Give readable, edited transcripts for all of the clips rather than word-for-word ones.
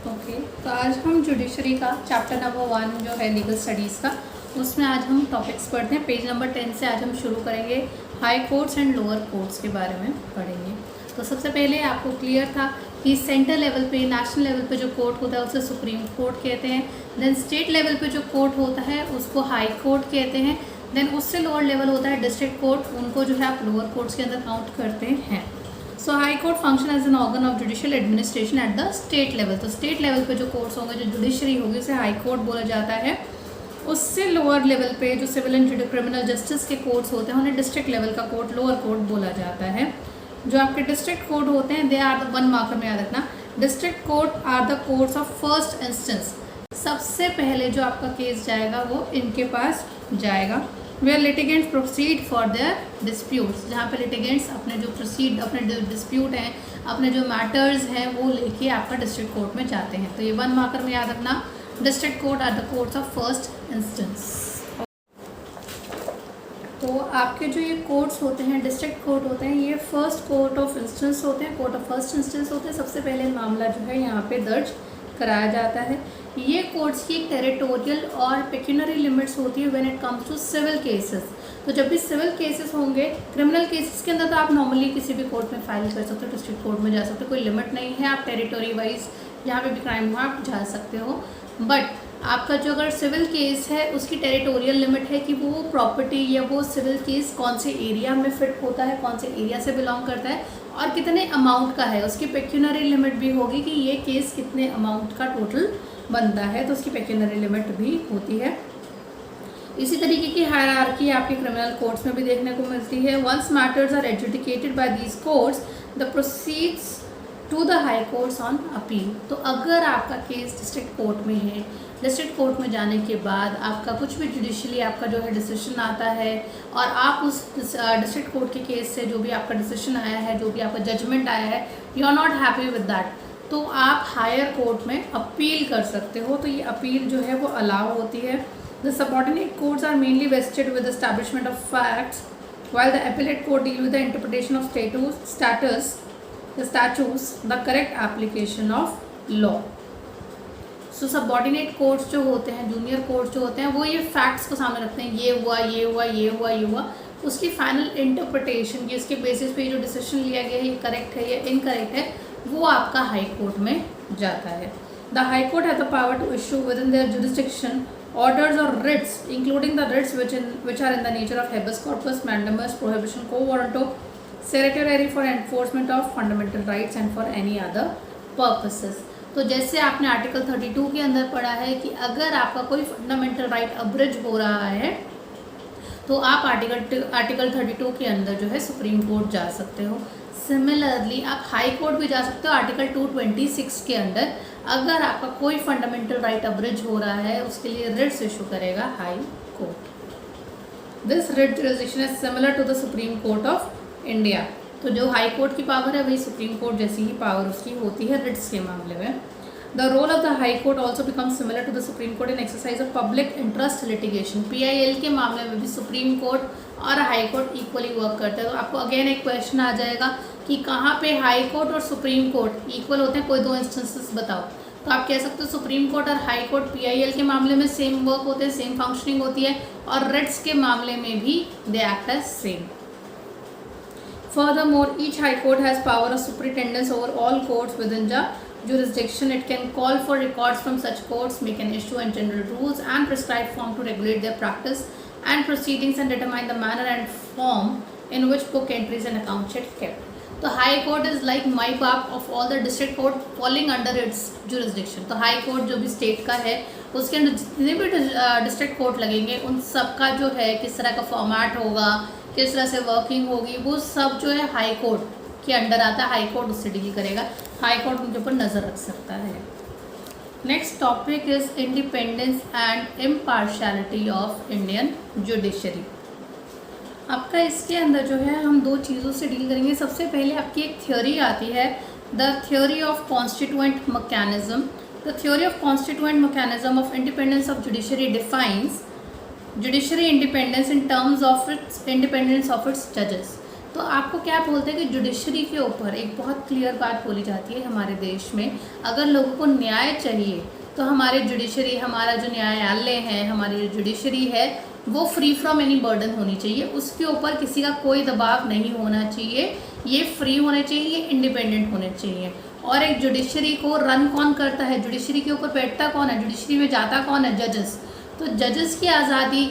Okay, तो आज हम जुडिशरी का चैप्टर नंबर 1 जो है लीगल स्टडीज़ का, उसमें आज हम टॉपिक्स पढ़ते हैं। पेज नंबर 10 से आज हम शुरू करेंगे। High courts and lower courts के बारे में पढ़ेंगे। तो सबसे पहले आपको क्लियर था कि सेंटर लेवल पे, नेशनल लेवल पे जो कोर्ट होता है उसे सुप्रीम कोर्ट कहते हैं। देन स्टेट लेवल पे जो कोर्ट होता है उसको हाई कोर्ट कहते हैं। देन उससे लोअर लेवल होता है डिस्ट्रिक्ट कोर्ट, उनको जो है आप लोअर कोर्ट्स के अंदर काउंट करते हैं। So high court function as an organ of judicial administration at the state level. तो स्टेट लेवल पे जो कोर्ट्स होंगे, जो जुडिशरी होगी, उसे हाई कोर्ट बोला जाता है। उससे लोअर लेवल पे जो सिविल एंड क्रिमिनल जस्टिस के कोर्ट्स होते हैं उन्हें डिस्ट्रिक्ट लेवल का कोर्ट, लोअर कोर्ट बोला जाता है। जो आपके डिस्ट्रिक्ट कोर्ट होते हैं, दे आर द, 1 मार्कर में याद रखना, district court are the courts of first instance. सबसे पहले जो आपका केस जाएगा वो इनके पास जाएगा। Where litigants proceed for their disputes, जहाँ पे लिटिगेंट्स अपने जो डिस्प्यूट हैं, अपने जो मैटर्स हैं वो लेके आपका डिस्ट्रिक्ट कोर्ट में जाते हैं। तो ये 1 मार्कर में याद रखना, district court are the courts of first instance. तो आपके जो ये कोर्ट्स होते हैं, डिस्ट्रिक्ट कोर्ट होते हैं, ये फर्स्ट कोर्ट ऑफ इंस्टेंस होते हैं, कोर्ट ऑफ फर्स्ट इंस्टेंस होते हैं। सबसे पहले मामला जो है यहाँ पे दर्ज कराया जाता है। ये कोर्ट्स की टेरिटोरियल और पेक्यूनरी लिमिट्स होती है when it comes to civil cases. तो जब भी सिविल केसेस होंगे, क्रिमिनल केसेस के अंदर तो आप नॉर्मली किसी भी कोर्ट में फाइल कर सकते हो, डिस्ट्रिक्ट कोर्ट में जा सकते हो, कोई लिमिट नहीं है। आप टेरिटोरी वाइज जहाँ पे भी क्राइम हुआ आप जा सकते हो। बट आपका जो अगर सिविल केस है उसकी टेरिटोरियल लिमिट है कि वो प्रॉपर्टी या वो सिविल केस कौन से एरिया में फिट होता है, कौन से एरिया से बिलोंग करता है और कितने अमाउंट का है। उसकी पेक्यूनरी लिमिट भी होगी कि ये केस कितने अमाउंट का टोटल बनता है, तो उसकी पेक्यूनरी लिमिट भी होती है। इसी तरीके की हायरार्की आपके क्रिमिनल कोर्ट्स में भी देखने को मिलती है। Once matters are adjudicated by these courts the proceeds to the high courts on appeal. तो अगर आपका केस डिस्ट्रिक्ट कोर्ट में है, डिस्ट्रिक्ट कोर्ट में जाने के बाद आपका कुछ भी जुडिशली आपका जो है डिसीजन आता है और आप उस डिस्ट्रिक्ट कोर्ट के केस से जो भी आपका डिसीजन आया है, जो भी आपका जजमेंट आया है, you are not happy with that, तो आप हायर कोर्ट में अपील कर सकते हो। तो ये अपील जो है वो अलाउ होती है। The subordinate courts are mainly vested with establishment of facts while the appellate court deal with the interpretation of statutes, the correct application of law. So subordinate courts जो होते हैं, जूनियर कोर्ट्स जो होते हैं, वो ये फैक्ट्स को सामने रखते हैं, ये हुआ, ये हुआ, ये हुआ, ये हुआ। उसकी फाइनल इंटरप्रिटेशन की, इसके बेसिस पे जो डिसीजन लिया गया है, ये करेक्ट है या इनकरेक्ट है, वो आपका हाई कोर्ट में जाता है। The high court has the power to issue within their jurisdiction orders or writs, including the writs which are in the nature of habeas corpus, mandamus, prohibition, quo warranto, certiorari for enforcement of fundamental rights and for any other purposes. तो जैसे आपने article 32 के अंदर पढ़ा है कि अगर आपका कोई फंडामेंटल राइट अब्रिज हो रहा है तो आप आर्टिकल 32 के अंदर जो है सुप्रीम कोर्ट जा सकते हो। सिमिलरली आप हाई कोर्ट भी जा सकते हो आर्टिकल 226 के अंदर। अगर आपका कोई फंडामेंटल राइट अब्रिज हो रहा है उसके लिए रिट्स इशू करेगा high court. This writ jurisdiction is similar to the supreme Court of India. तो जो हाई कोर्ट की पावर है वही सुप्रीम कोर्ट जैसी ही पावर उसकी होती है रिट्स के मामले में। The role of the high court also becomes similar to the supreme Court in exercise of public interest litigation. PIL के मामले में भी सुप्रीम कोर्ट और हाई कोर्ट इक्वली वर्क करते हैं। तो आपको अगेन एक क्वेश्चन आ जाएगा कि कहाँ पे हाई कोर्ट और सुप्रीम कोर्ट इक्वल होते हैं, कोई 2 इंस्टेंसेस बताओ। तो आप कह सकते हो सुप्रीम कोर्ट और हाई कोर्ट PIL के मामले में सेम वर्क होते हैं, सेम फंक्शनिंग होती है, और रिट्स के मामले में भी they act as same. Furthermore, each high court has power of superintendence over all courts within the jurisdiction. It can call for records from such courts, make an issue and general rules and prescribe form to regulate their practice and proceedings and determine the manner and form in which book entries and accounts are kept. तो high court is like my बाप of all the district court falling under its jurisdiction. तो high court जो भी state का है उसके अंदर जितने भी डिस्ट्रिक्ट कोर्ट लगेंगे उन सब का जो है किस तरह का फॉर्मेट होगा, किस तरह से वर्किंग होगी, वो सब जो है हाई कोर्ट के अंडर आता है। हाई कोर्ट उससे डील करेगा, हाई कोर्ट उनके ऊपर नज़र रख सकता है। Next topic is independence and impartiality of Indian judiciary. आपका इसके अंदर जो है हम 2 चीज़ों से डील करेंगे। सबसे पहले आपकी एक थ्योरी आती है, the theory of constituent mechanism. The theory of constituent mechanism of independence of judiciary defines judiciary independence in terms of its independence of its judges। तो आपको क्या बोलते हैं कि जुडिशरी के ऊपर एक बहुत क्लियर बात बोली जाती है हमारे देश में, अगर लोगों को न्याय चाहिए तो हमारे जुडिशरी, हमारा जो न्यायालय है, हमारी जो जुडिशरी है वो फ्री फ्रॉम एनी बर्डन होनी चाहिए, उसके ऊपर किसी का कोई दबाव नहीं होना चाहिए, ये फ्री होने चाहिए, ये इंडिपेंडेंट होने चाहिए। और एक जुडिशरी को रन कौन करता है, जुडिशरी के ऊपर बैठता कौन है, जुडिशरी में जाता कौन है, जजेस। तो जजेस की आज़ादी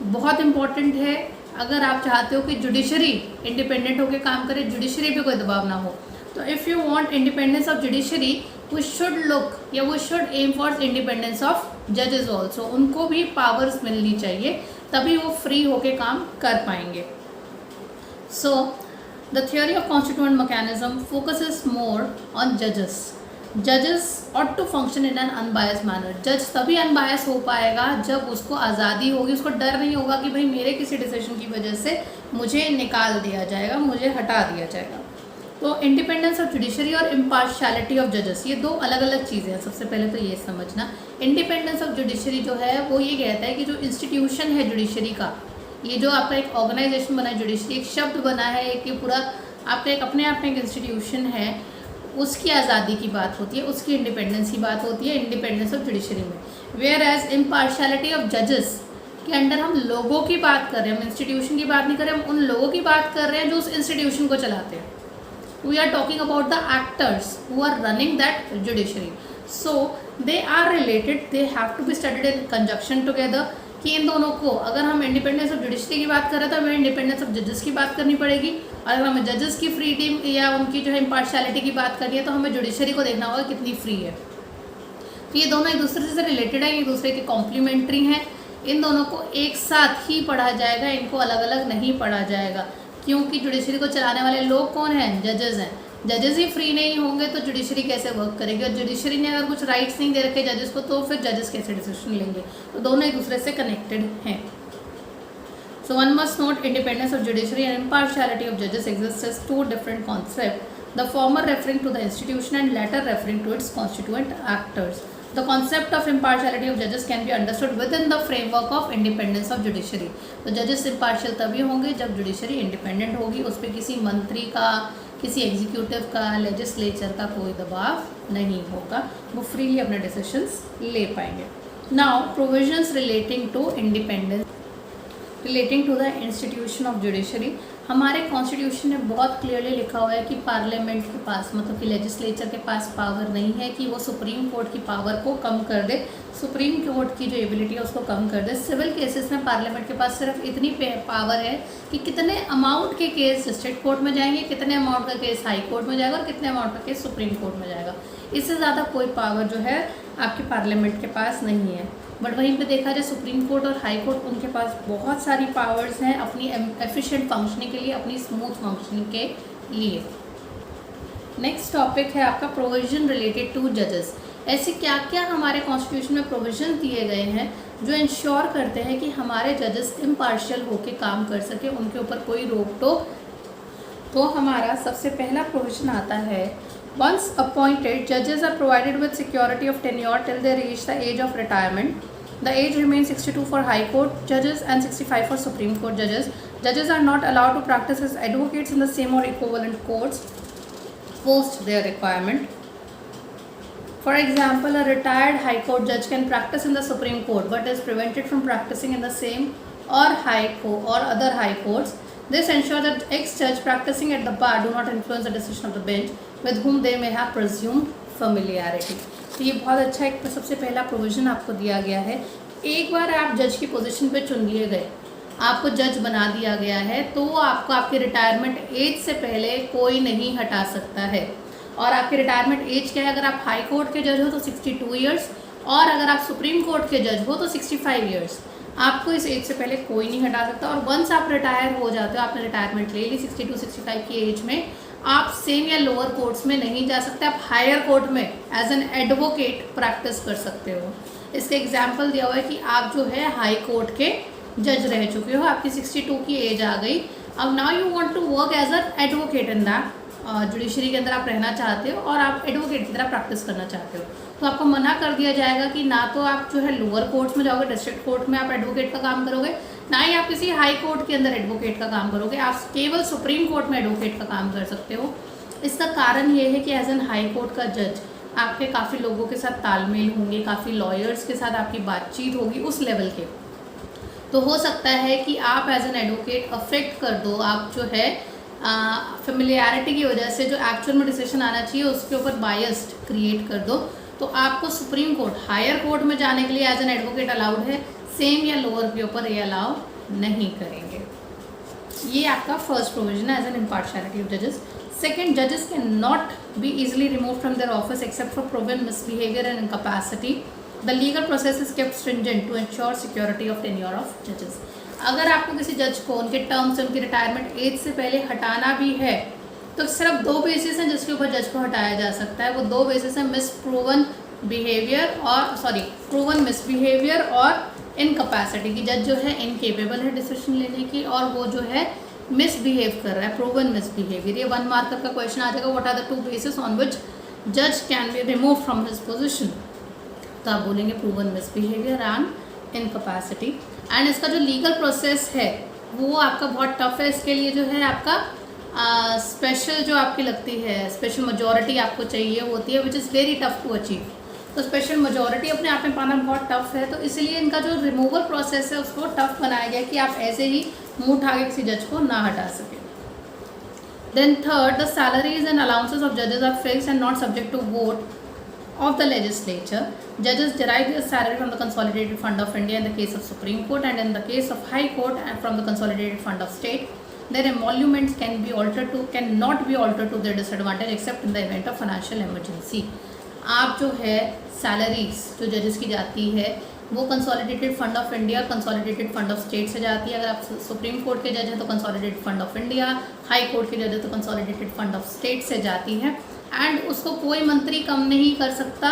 बहुत इम्पॉर्टेंट है अगर आप चाहते हो कि जुडिशरी इंडिपेंडेंट होकर काम करे, जुडिशरी पे कोई दबाव ना हो। तो if you want independence of judiciary we should look या we should aim for independence of जजेस ऑल्सो, उनको भी पावर्स मिलनी चाहिए, तभी वो फ्री होके काम कर पाएंगे। So the theory of constituent mechanism focuses more on जजेस। जजेस ought to function in an unbiased manner. जज तभी अनबायस हो पाएगा जब उसको आज़ादी होगी, उसको डर नहीं होगा कि भाई मेरे किसी डिसीजन की वजह से मुझे निकाल दिया जाएगा, मुझे हटा दिया जाएगा। तो इंडिपेंडेंस ऑफ जुडिशरी और इम्पार्शियलिटी ऑफ जजेस, ये दो अलग अलग चीज़ें हैं। सबसे पहले तो ये समझना, इंडिपेंडेंस ऑफ जुडिशरी जो है वो ये कहता है कि जो इंस्टीट्यूशन है जुडिशरी का, ये जो आपका एक ऑर्गेनाइजेशन बना है जुडिशरी, एक शब्द बना है कि पूरा आपका एक अपने आप में एक इंस्टीट्यूशन है, उसकी आज़ादी की बात होती है, उसकी इंडिपेंडेंस की बात होती है इंडिपेंडेंस ऑफ जुडिशरी में। वेयर एज इम्पार्शियलिटी ऑफ जजेस के अंडर हम लोगों की बात कर रहे हैं, हम इंस्टीट्यूशन की बात नहीं कर रहे, हम उन लोगों की बात कर रहे हैं जो उस इंस्टीट्यूशन को चलाते हैं। We are talking about the actors who are running that judiciary, so they are related, they have to be studied in conjunction together, कि इन दोनों को, अगर हम इंडिपेंडेंस ऑफ जुडिशरी की बात कर रहे हैं तो हमें इंडिपेंडेंस ऑफ जजेस की बात करनी पड़ेगी, और अगर हमें जजेस की फ्रीडम या उनकी जो है इम्पार्शियलिटी की बात करनी है तो हमें जुडिशरी को देखना होगा कितनी फ्री है। तो ये दोनों एक दूसरे से रिलेटेड है, एक दूसरे के कॉम्प्लीमेंट्री हैं, इन दोनों को एक साथ ही पढ़ा जाएगा, इनको अलग अलग नहीं पढ़ा जाएगा, क्योंकि जुडिशरी को चलाने वाले लोग कौन हैं, जजेस हैं। जजेस ही फ्री नहीं होंगे तो जुडिशरी कैसे वर्क करेगी, और जुडिशरी ने अगर कुछ राइट्स नहीं दे रखे जजेस को तो फिर जजेस कैसे डिसीजन लेंगे। तो दोनों एक दूसरे से कनेक्टेड हैं। So one must note independence of judiciary and impartiality of जजेस exist as two different concept, the former referring to the institution and latter referring to its constituent actors. The concept of impartiality of judges can be understood within the framework of independence of judiciary. तो जजेस impartial तभी होंगे जब judiciary independent होगी, उस पर किसी मंत्री का, किसी एग्जीक्यूटिव का, लेजिस्लेचर का कोई दबाव नहीं होगा, वो फ्रीली अपने डिसीजंस ले पाएंगे। Now provisions relating to independence, relating to the institution of judiciary. हमारे कॉन्स्टिट्यूशन में बहुत क्लियरली लिखा हुआ है कि पार्लियामेंट के पास, मतलब कि लेजिस्लेचर के पास पावर नहीं है कि वो सुप्रीम कोर्ट की पावर को कम कर दे, सुप्रीम कोर्ट की जो एबिलिटी है उसको कम कर दे। सिविल केसेस में पार्लियामेंट के पास सिर्फ इतनी पावर है कि कितने अमाउंट के केस स्टेट कोर्ट में जाएंगे, कितने अमाउंट का केस हाई कोर्ट में जाएगा और कितने अमाउंट का केस सुप्रीम कोर्ट में जाएगा। इससे ज़्यादा कोई पावर जो है आपके पार्लियामेंट के पास नहीं है। बट वहीं पे देखा जाए सुप्रीम कोर्ट और हाई कोर्ट, उनके पास बहुत सारी पावर्स हैं अपनी एफिशिएंट फंक्शनिंग के लिए, अपनी स्मूथ फंक्शनिंग के लिए। नेक्स्ट टॉपिक है आपका प्रोविजन रिलेटेड टू जजेस। ऐसे क्या क्या हमारे कॉन्स्टिट्यूशन में प्रोविजन दिए गए हैं जो इंश्योर करते हैं कि हमारे जजेस इम्पार्शियल होकर काम कर सके, उनके ऊपर कोई रोक टोक। तो हमारा सबसे पहला प्रोविजन आता है, Once appointed, judges are provided with security of tenure till they reach the age of retirement. The age remains 62 for High Court judges and 65 for Supreme Court judges. Judges are not allowed to practice as advocates in the same or equivalent courts post their requirement. For example, a retired High Court judge can practice in the Supreme Court but is prevented from practicing in the same or High Court or other High Courts. This ensures that ex-judge practicing at the bar do not influence the decision of the bench with whom they may have presumed familiarity. तो ये बहुत अच्छा एक सबसे पहला provision आपको दिया गया है। एक बार आप जज की पोजीशन पे चुन लिए गए, आपको जज बना दिया गया है, तो आपको आपके रिटायरमेंट एज से पहले कोई नहीं हटा सकता है। और आपके रिटायरमेंट एज क्या है, अगर आप हाई कोर्ट के जज हो तो 62 ईयर्स, और अगर आप सुप्रीम कोर्ट के जज हो तो 65 ईयर्स। आपको इस एज से पहले कोई नहीं हटा सकता। और वंस आप रिटायर हो जाते हो, आपने रिटायरमेंट ले ली 62-65 की एज में, आप सेम या लोअर कोर्ट्स में नहीं जा सकते, आप हायर कोर्ट में एज एन एडवोकेट प्रैक्टिस कर सकते हो। इसका एग्जाम्पल दिया हुआ है कि आप जो है हाई कोर्ट के जज रह चुके हो, आपकी 62 की एज आ गई, अब now you want to work as an advocate in that judiciary के अंदर आप रहना चाहते हो और आप एडवोकेट की तरह प्रैक्टिस करना चाहते हो, तो आपको मना कर दिया जाएगा कि ना तो आप जो है लोअर कोर्ट्स में जाओगे, डिस्ट्रिक्ट कोर्ट में आप एडवोकेट का काम करोगे, ना ही आप किसी हाई कोर्ट के अंदर एडवोकेट का काम करोगे, आप केवल सुप्रीम कोर्ट में एडवोकेट का काम कर सकते हो। इसका कारण ये है कि एज एन हाई कोर्ट का जज आपके काफ़ी लोगों के साथ तालमेल होंगे, काफ़ी लॉयर्स के साथ आपकी बातचीत होगी उस लेवल के। तो हो सकता है कि आप एज एन एडवोकेट अफेक्ट कर दो, आप जो है फेमिलियरिटी की वजह से जो एक्चुअल में डिसीजन आना चाहिए उसके ऊपर बायस्ड क्रिएट कर दो। तो आपको सुप्रीम कोर्ट, हायर कोर्ट में जाने के लिए एज एन एडवोकेट अलाउड है, सेम या लोअर के ऊपर ये अलाउ नहीं करेंगे। ये आपका फर्स्ट प्रोविजन है एज एन इम्पार्शियलिटी ऑफ जजेस। सेकेंड, जजेस can not be easily remove from their office except for proven misbehaviour and incapacity. The legal process is kept stringent to ensure security of tenure of जजेस। अगर आपको किसी जज को उनके term से, उनकी रिटायरमेंट एज से पहले हटाना भी है तो सिर्फ 2 बेसिस हैं जिसके ऊपर जज को हटाया जा सकता है। वो 2 बेसिस हैं, प्रूवन मिसबिहेवियर और इनकैपेसिटी की। जज जो है इनकेपेबल है डिसीजन लेने की और वो जो है मिसबिहेव कर रहा है, प्रूवन मिसबिहेवियर। ये 1 मार्कर का क्वेश्चन आ जाएगा, what are the 2 basis on which जज can be remove from his position. तो आप बोलेंगे proven misbehaviour and incapacity. And इसका जो लीगल प्रोसेस है वो आपका बहुत टफ है। इसके लिए जो है आपका स्पेशल जो आपकी लगती है, स्पेशल मेजॉरिटी आपको चाहिए होती है, which is very tough to achieve. तो स्पेशल मेजॉरिटी अपने आप में पाना बहुत टफ है, तो इसलिए इनका जो रिमूवल प्रोसेस है उसको टफ बनाया गया कि आप ऐसे ही मुंह उठा के किसी जज को ना हटा सके। Then third, the salaries and allowances of जजेस are fixed and not subject to vote of the legislature. Judges derive their salary from the Consolidated Fund of India in the case of Supreme Court, and in the case of High Court and from the Consolidated Fund of State. Their emoluments cannot be altered to their disadvantage except in the event of financial emergency. आप जो है salaries जो जजेस की जाती है वो consolidated fund of India, consolidated fund of state से जाती है। अगर आप सुप्रीम कोर्ट के जज हैं तो consolidated fund of India, high court के जज हैं तो कंसोलिडेटेड फंड ऑफ स्टेट से जाती है। एंड उसको कोई मंत्री कम नहीं कर सकता,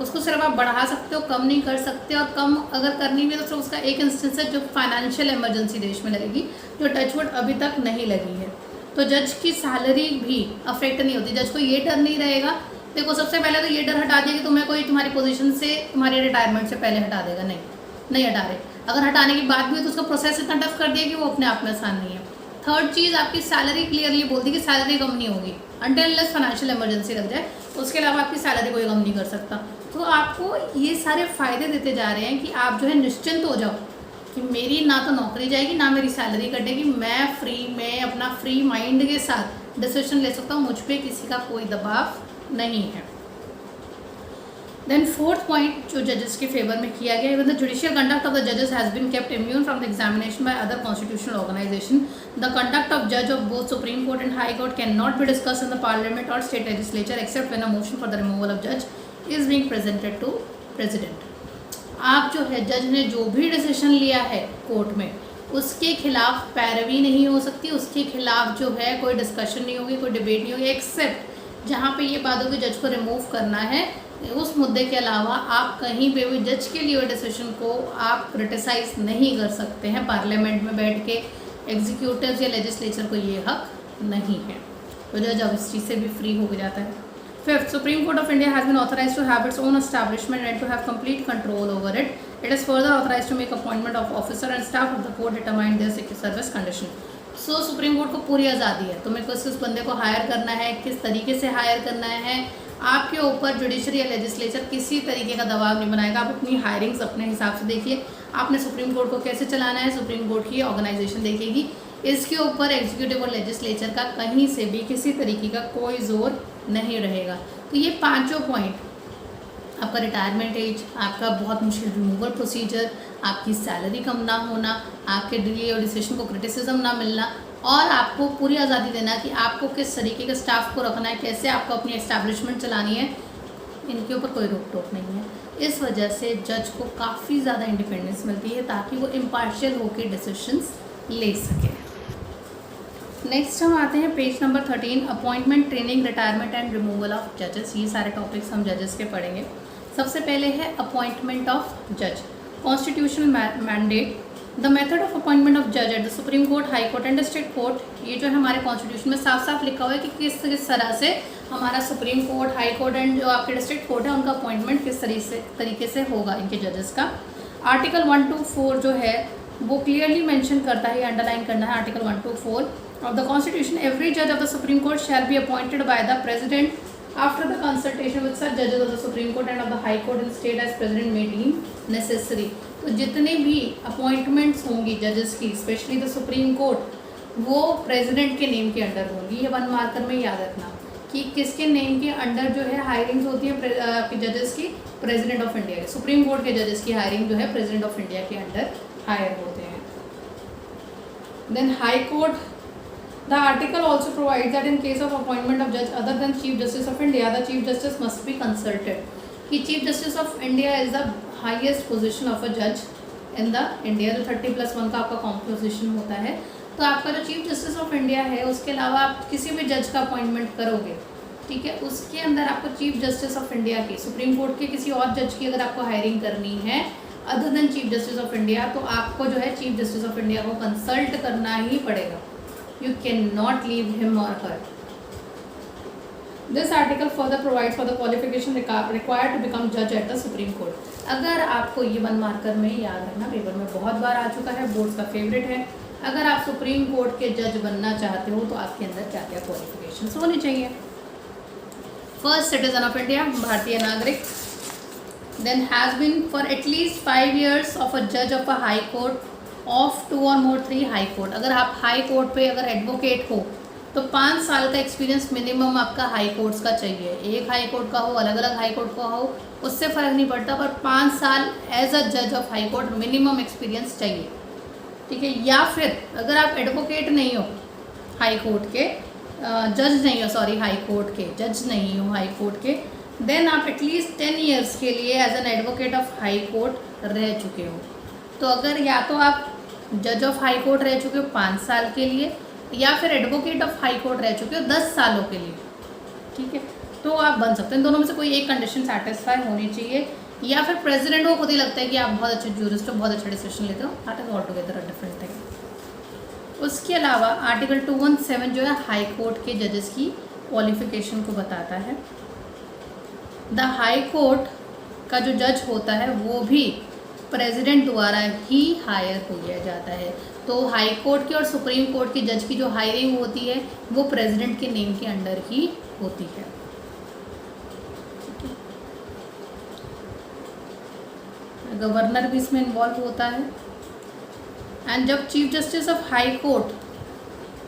उसको सिर्फ आप बढ़ा सकते हो, कम नहीं कर सकते। और कम अगर करनी भी है तो सिर्फ उसका एक इंस्टेंस है जो फाइनेंशियल इमरजेंसी देश में लगेगी, जो टचवुड अभी तक नहीं लगी है। तो जज की सैलरी भी अफेक्ट नहीं होती। जज को ये डर नहीं रहेगा, देखो सबसे पहले तो ये डर हटा दिया कि तुम्हें कोई तुम्हारी पोजीशन से, तुम्हारी रिटायरमेंट से पहले हटा देगा, नहीं हटा रहे। अगर हटाने की बात भी हो तो उसका प्रोसेस इतना टफ कर दिया कि वो अपने आप में आसान नहीं है। थर्ड चीज़, आपकी सैलरी क्लियरली बोलती है कि सैलरी कम नहीं होगी अनटिल अनलेस फाइनेंशियल इमरजेंसी लग जाए, उसके अलावा आपकी सैलरी कोई कम नहीं कर सकता। तो आपको ये सारे फायदे देते जा रहे हैं कि आप जो है निश्चिंत हो जाओ कि मेरी ना तो नौकरी जाएगी ना मेरी सैलरी कटेगी, मैं अपना फ्री माइंड के साथ डिसीजन ले सकता हूँ, मुझ पर किसी का कोई दबाव नहीं है। देन फोर्थ पॉइंट जो जजेस के फेवर में किया गया है, the judicial conduct of the जजेस has been kept immune from the examination by other constitutional organisation. The conduct of जज of both supreme court and high court can not be discussed in the parliament और state legislature except when a motion for the removal of जज is being presented to president. आप जो है जज ने जो भी डिसीजन लिया है कोर्ट में उसके खिलाफ पैरवी नहीं हो सकती, उसके खिलाफ जो है कोई डिस्कशन नहीं होगी, कोई डिबेट नहीं होगी, एक्सेप्ट जहाँ पे ये बात होगी जज को रिमूव करना है, उस मुद्दे के अलावा आप कहीं पे भी जज के लिए डिसीजन को आप क्रिटिसाइज नहीं कर सकते हैं। पार्लियामेंट में बैठ के एग्जीक्यूटिव या लेजिस्लेचर को ये हक नहीं है, तो जज अब इस चीज़ से भी फ्री हो जाता है। Fifth, Supreme Court of India has been authorised to have its own establishment and to have complete control over it. It is further authorised to make appointment of officer and staff of the court determine their service condition. So Supreme Court को पूरी आज़ादी है, तुम्हें किस बंदे को higher करना है, किस तरीके से हायर करना है, आपके ऊपर जुडिशरी या लेजिस्लेचर किसी तरीके का दबाव नहीं बनाएगा। आप अपनी हायरिंग्स अपने हिसाब से देखिए, आपने सुप्रीम कोर्ट को कैसे चलाना है सुप्रीम कोर्ट की ऑर्गेनाइजेशन देखेगी, इसके ऊपर एग्जीक्यूटिव और लेजिस्लेचर का कहीं से भी किसी तरीके का कोई जोर नहीं रहेगा। तो ये पांचों पॉइंट, आपका रिटायरमेंट एज, आपका बहुत मुश्किल रिमूवल प्रोसीजर, आपकी सैलरी कम ना होना, आपके डिले और डिसीजन को क्रिटिसिज्म ना मिलना, और आपको पूरी आज़ादी देना कि आपको किस तरीके के स्टाफ को रखना है, कैसे आपको अपनी एस्टैब्लिशमेंट चलानी है, इनके ऊपर कोई रोक टोक नहीं है। इस वजह से जज को काफ़ी ज़्यादा इंडिपेंडेंस मिलती है ताकि वो इम्पार्शियल होकर डिसीजंस ले सके। नेक्स्ट हम आते हैं page number 13, appointment, training, retirement and removal of जजेस। ये सारे टॉपिक्स हम जजेस के पढ़ेंगे। सबसे पहले है अपॉइंटमेंट ऑफ जज, constitutional mandate. The method of appointment of जज at the supreme court, high court and district court. ये जो है हमारे कॉन्स्टिट्यूशन में साफ साफ लिखा हुआ है कि किस तरह से हमारा supreme court, high court and जो आपके डिस्ट्रिक्ट कोर्ट है उनका अपॉइंटमेंट किस तरीके से होगा इनके जजेस का। आर्टिकल 1 to 4 जो है वो क्लियरली मेंशन करता है, अंडरलाइन करना है, article 1 to 4 of the constitution, every जज of the supreme court shall be appointed by the president after the consultation with such जजेस of the supreme court end of the high court in state as president may deem necessary. तो जितने भी appointments होंगी जजेस की, specially the supreme court, वो president के name के अंडर होंगी। ये 1 मार्कर में याद रखना कि किसके नेम के अंडर जो है हायरिंग्स होती है आपके जजेस की, प्रेसिडेंट ऑफ इंडिया के, सुप्रीम कोर्ट के जजेस की हायरिंग जो है प्रेसिडेंट ऑफ इंडिया के अंडर हायर होते हैं। Then high court, the article also provide that in case of appointment of जज other than chief justice of India the chief justice must be consulted. कि chief justice of India is the highest position of a जज in the India, जो 30+1 का आपका composition होता है। तो आपका जो चीफ जस्टिस ऑफ इंडिया है, उसके अलावा आप किसी भी जज का अपॉइंटमेंट करोगे, ठीक है, उसके अंदर आपको चीफ जस्टिस ऑफ इंडिया की, सुप्रीम कोर्ट के किसी और जज की अगर आपको हायरिंग करनी है other than chief justice of India, तो आपको जो है चीफ जस्टिस ऑफ इंडिया को कंसल्ट करना ही पड़ेगा। You can not leave him or her. This article further provide for the qualification required to become जज एट द सुप्रीम कोर्ट। अगर आपको ये 1 मार्कर में याद रखना, पेपर में बहुत बार आ चुका है, बोर्ड्स का फेवरेट है, अगर आप सुप्रीम कोर्ट के जज बनना चाहते हो तो आपके अंदर क्या क्या क्वालिफिकेशंस होनी चाहिए। फर्स्ट, सिटीजन ऑफ इंडिया, भारतीय नागरिक। Then has been for at least 5 years of a जज of a high court of 2 or more 3 high court. अगर आप हाई कोर्ट पे अगर एडवोकेट हो तो 5 साल का एक्सपीरियंस मिनिमम आपका हाई कोर्ट्स का चाहिए। एक हाई कोर्ट का हो, अलग अलग हाई कोर्ट का हो, उससे फ़र्क नहीं पड़ता, पर 5 साल एज अ जज of high court minimum experience चाहिए, ठीक है। या फिर अगर आप एडवोकेट नहीं हो हाई कोर्ट के, जज नहीं हो, सॉरी, हाई कोर्ट के जज नहीं हो हाई कोर्ट के, देन आप एटलीस्ट 10 years के लिए as an advocate of high court रह चुके हो। तो अगर या तो आप जज ऑफ हाई कोर्ट रह चुके हो 5 साल के लिए, या फिर एडवोकेट ऑफ हाई कोर्ट रह चुके हो 10 सालों के लिए, ठीक है, तो आप बन सकते हैं। दोनों में से कोई एक कंडीशन सेटिस्फाई होनी चाहिए, या फिर प्रेसिडेंट को खुद ही लगता है कि आप बहुत अच्छे जूरिस्ट हो, बहुत अच्छा डिसीजन लेते हो, that is all together a different thing. उसके अलावा आर्टिकल 217 जो है हाई कोर्ट के जजेस की क्वालिफिकेशन को बताता है। द हाई कोर्ट का जो जज होता है वो भी प्रेसिडेंट द्वारा ही हायर हो गया जाता है। तो हाई कोर्ट की और सुप्रीम कोर्ट की जज की जो हायरिंग होती है वो प्रेसिडेंट के नेम के अंडर ही होती है। गवर्नर भी इसमें इन्वॉल्व होता है। एंड जब chief justice of high court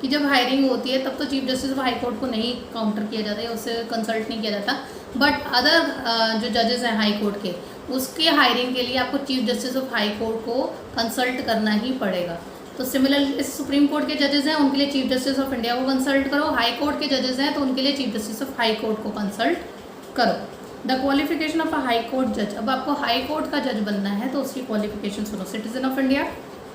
की जब हायरिंग होती है तब तो chief justice of high court को नहीं काउंटर किया जाता है, उससे कंसल्ट नहीं किया जाता, बट अदर जो जजेस हैं हाई कोर्ट के, उसके हायरिंग के लिए आपको chief justice of high court को कंसल्ट करना ही पड़ेगा। तो सिमिलरली सुप्रीम कोर्ट के जजेस हैं उनके लिए चीफ जस्टिस ऑफ इंडिया को कंसल्ट करो, हाई कोर्ट के जजेस हैं तो उनके लिए chief justice of high court को कंसल्ट करो। The qualification of a high court जज, अब आपको हाई कोर्ट का जज बनना है तो उसकी क्वालिफिकेशन सुनो। Citizen of India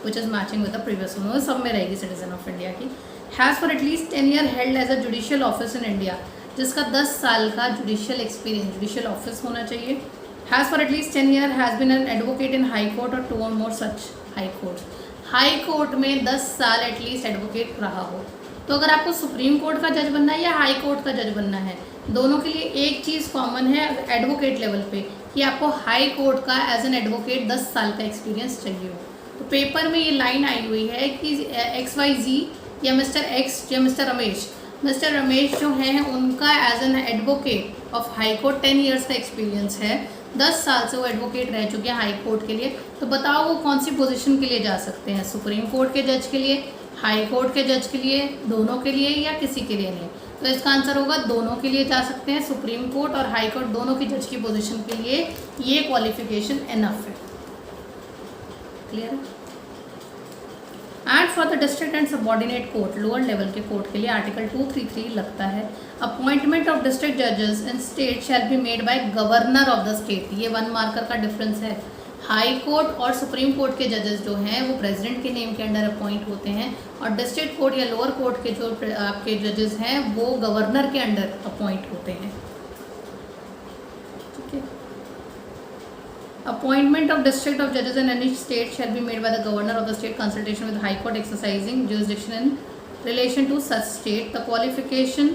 which is matching with the previous one, सब में रहेगी सिटीजन ऑफ इंडिया की। Has for at least 10 year held as a judicial office in India, जिसका 10 साल का जुडिशियल एक्सपीरियंस, जुडिशियल ऑफिस होना चाहिए। Has for at least 10 year has been an advocate in high court और 2 or more such high court. High court में 10 साल at least advocate रहा हो। तो अगर आपको सुप्रीम कोर्ट का जज बनना है या हाई कोर्ट का जज बनना है, दोनों के लिए एक चीज़ कॉमन है एडवोकेट लेवल पे कि आपको हाई कोर्ट का एज एन एडवोकेट 10 साल का एक्सपीरियंस चाहिए हो। तो पेपर में ये लाइन आई हुई है कि XYZ या मिस्टर एक्स या मिस्टर रमेश जो हैं उनका as an advocate of high court 10 years का एक्सपीरियंस है, 10 साल से वो एडवोकेट रह चुके हैं हाई कोर्ट के लिए। तो बताओ वो कौन सी पोजीशन के लिए जा सकते हैं, सुप्रीम कोर्ट के जज के लिए, हाई कोर्ट के जज के लिए, दोनों के लिए या किसी के लिए नहीं? तो इसका आंसर होगा दोनों के लिए जा सकते हैं। सुप्रीम कोर्ट और हाई कोर्ट दोनों की जज की पोजीशन के लिए ये क्वालिफिकेशन इनफ है। क्लियर है? And for the district and subordinate court, lower level के कोर्ट के लिए आर्टिकल 233 लगता है। अपॉइंटमेंट ऑफ डिस्ट्रिक्ट जजेस इन state shall be made by governor of the state. ये 1 मार्कर का डिफरेंस है। हाई कोर्ट और सुप्रीम कोर्ट के जजेस जो हैं वो प्रेसिडेंट के नेम के अंडर अपॉइंट होते हैं, और डिस्ट्रिक्ट कोर्ट या लोअर कोर्ट के जो आपके जजेस हैं वो गवर्नर के अंडर अपॉइंट होते हैं। ठीक है। अपॉइंटमेंट ऑफ डिस्ट्रिक्ट ऑफ जजेस in any state shall be made by the governor of the state consultation with high court exercising jurisdiction in relation to such state. The qualification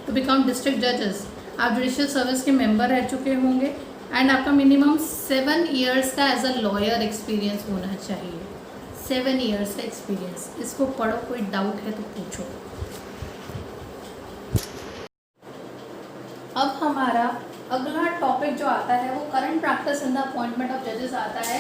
to become district जजेस, आप judicial service के member रह चुके होंगे and आपका minimum 7 years का as a lawyer experience होना चाहिए। 7 ईयर्स का एक्सपीरियंस। इसको पढ़ो, कोई डाउट है तो पूछो। अब हमारा अगला टॉपिक जो आता है वो current practice in the appointment of जजेस आता है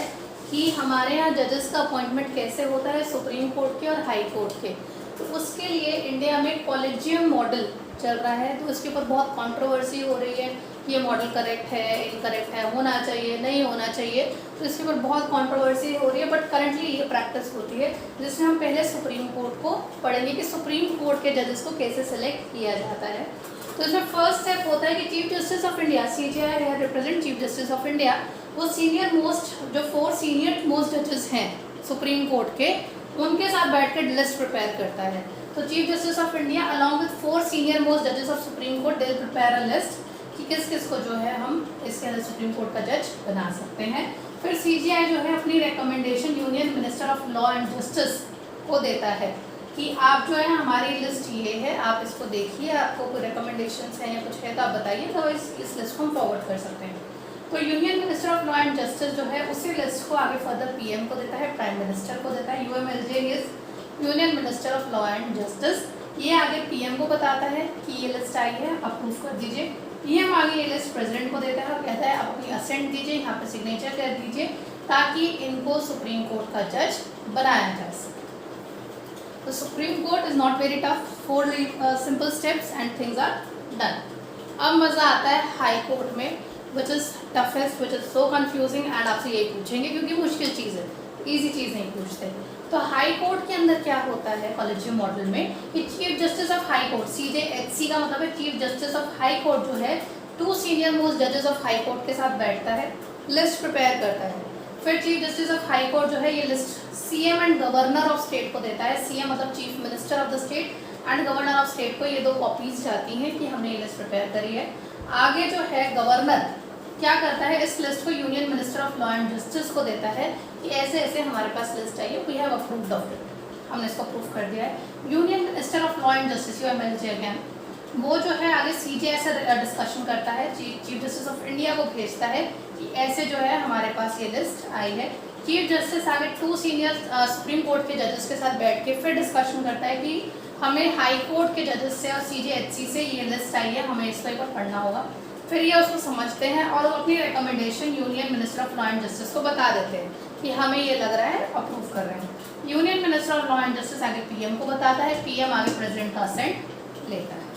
कि हमारे यहाँ जजेस का अपॉइंटमेंट कैसे होता है सुप्रीम कोर्ट के और हाई कोर्ट के। तो उसके लिए इंडिया में कॉलेजियम मॉडल चल रहा है, तो इसके ऊपर बहुत कंट्रोवर्सी हो रही है कि ये मॉडल करेक्ट है, इनकरेक्ट है, होना चाहिए, नहीं होना चाहिए। तो इसके ऊपर बहुत कंट्रोवर्सी हो रही है, बट करंटली ये प्रैक्टिस होती है, जिसमें हम पहले सुप्रीम कोर्ट को पढ़ेंगे कि सुप्रीम कोर्ट के जजेस को कैसे सेलेक्ट किया जाता है। तो इसमें फर्स्ट स्टेप होता है कि chief justice of India, CJI represent chief justice of India, वो सीनियर मोस्ट जो 4 सीनियर मोस्ट जजेस हैं सुप्रीम कोर्ट के, उनके साथ बैठकर लिस्ट प्रिपेयर करता है। तो chief justice of India along with 4 senior most जजेस of Supreme Court they prepare a list कि किस किस को जो है हम इसके अंदर सुप्रीम कोर्ट का जज बना सकते हैं। फिर CJI जो है अपनी recommendation union minister of law and justice को देता है कि आप जो है हमारी लिस्ट ये है, आप इसको देखिए, आपको कोई रिकमेंडेशंस हैं या कुछ है तो आप बताइए, तो इस लिस्ट को हम फॉरवर्ड कर सकते हैं। तो union minister of law and justice जो है उसी लिस्ट को आगे फर्दर PM को देता है, प्राइम मिनिस्टर को देता है। UMLJ is union minister of law and justice. ये आगे PM को बताता है कि ये लिस्ट आई है, अप्रूव कर दीजिए। PM आगे ये लिस्ट प्रेसिडेंट को देता है और कहता है आप अपनी असेंट दीजिए, यहाँ पे सिग्नेचर कर दीजिए ताकि इनको सुप्रीम कोर्ट का जज बनाया जा सके। तो Supreme Court is not very tough, 4 simple steps and things are done. अब मज़ा आता है हाई कोर्ट में, which is toughest, which is so confusing, and आपसे यही पूछेंगे क्योंकि मुश्किल चीज़ है, इजी चीज़ नहीं पूछते। तो हाई कोर्ट के अंदर क्या होता है कॉलेजियम मॉडल में कि chief justice of high court, CJHC का मतलब है chief justice of high court, जो है 2 सीनियर मोस्ट जजेस ऑफ हाई कोर्ट के साथ बैठता है, लिस्ट प्रिपेयर करता है। फिर chief justice of high court जो है ये list CM and governor of state को देता है। CM मतलब chief minister of the state, and governor of state को ये 2 कॉपीज जाती हैं कि हमने ये लिस्ट प्रिपेयर करी है। आगे जो है गवर्नर क्या करता है, इस लिस्ट को union minister of law and justice को देता है कि ऐसे ऐसे हमारे पास लिस्ट आई है, we have approved of it, हमने इसको अप्रूव कर दिया है। Union minister of law and justice UMLJ again, वो जो है आगे CJI से डिस्कशन करता है, चीफ जस्टिस ऑफ इंडिया को भेजता है कि ऐसे जो है हमारे पास ये लिस्ट आई है। चीफ जस्टिस आगे 2 सीनियर सुप्रीम कोर्ट के जजेस के साथ बैठ के फिर डिस्कशन करता है कि हमें हाई कोर्ट के जजेस से और CJHC से ये लिस्ट आई है, हमें इसको एक बार पढ़ना होगा। फिर ये उसको समझते हैं और वो अपनी recommendation union minister of law and justice को बता देते हैं कि हमें ये लग रहा है, अप्रूव कर रहे हैं। Union minister of law and justice आगे PM को बताता है, PM आगे प्रेसिडेंट का असेंट लेता है।